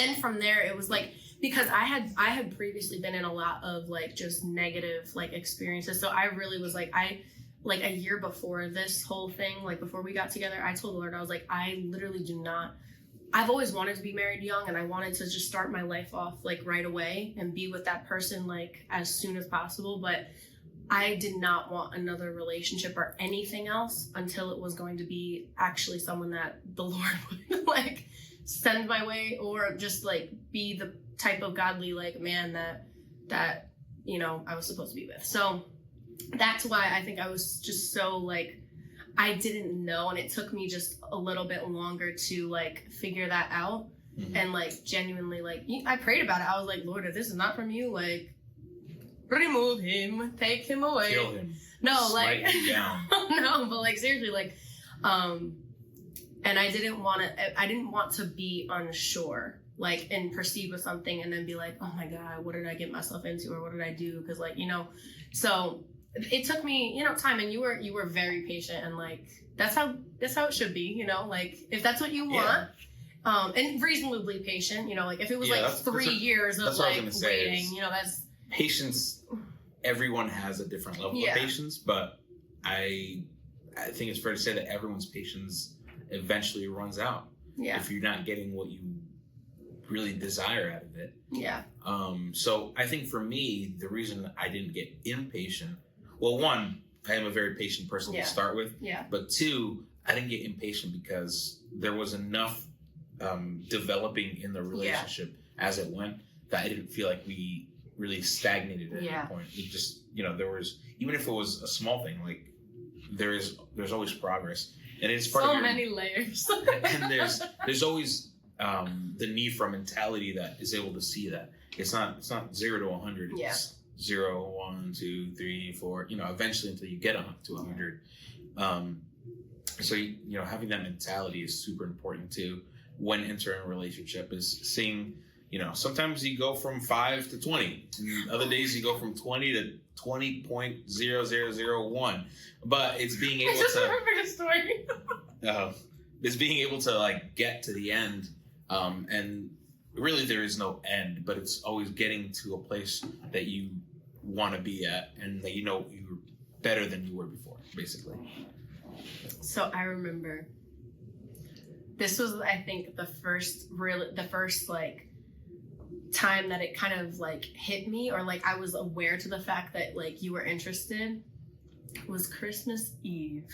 then from there, it was like, because I had previously been in a lot of like just negative like experiences. So I really was like, like a year before this whole thing, like before we got together, I told the Lord, I was like, I literally do not, I've always wanted to be married young, and I wanted to just start my life off like right away and be with that person like as soon as possible. But I did not want another relationship or anything else until it was going to be actually someone that the Lord would like send my way, or just like be the type of godly like man that you know I was supposed to be with. So that's why I think I was just so like, I didn't know, and it took me just a little bit longer to like figure that out. And like genuinely like I prayed about it. I was like, Lord, if this is not from you, like remove him, take him away, kill him, no, smite like him down. no, but like seriously, like and I didn't want to be unsure, like, and proceed with something and then be like, oh my God, what did I get myself into, or what did I do? Because like, you know, so it took me, you know, time, and you were very patient, and like that's how it should be, you know, like if that's what you want, and reasonably patient, you know, like if it was like 3 years of like waiting, you know, that's patience. Everyone has a different level of patience, but I think it's fair to say that everyone's patience eventually runs out if you're not getting what you really desire out of it. So I think for me, the reason I didn't get impatient, well, one, I am a very patient person to start with, but two, I didn't get impatient because there was enough developing in the relationship as it went that I didn't feel like we really stagnated at any point. It just, you know, there was, even if it was a small thing, like there's always progress, and it's part of many layers. And there's always the need for a mentality that is able to see that it's not 0 to 100. It's 0, 1, 2, 3, 4. You know, eventually until you get to 100. So you know, having that mentality is super important too when entering a relationship. Is seeing, you know, sometimes you go from 5 to 20, and other days you go from 20 to 20.0001. But it's being able to remember the story. It's being able to like get to the end, and really there is no end, but it's always getting to a place that you want to be at, and that you know you're better than you were before, basically. So I remember this was, I think, the first like time that it kind of like hit me, or like I was aware to the fact that like you were interested, was Christmas Eve.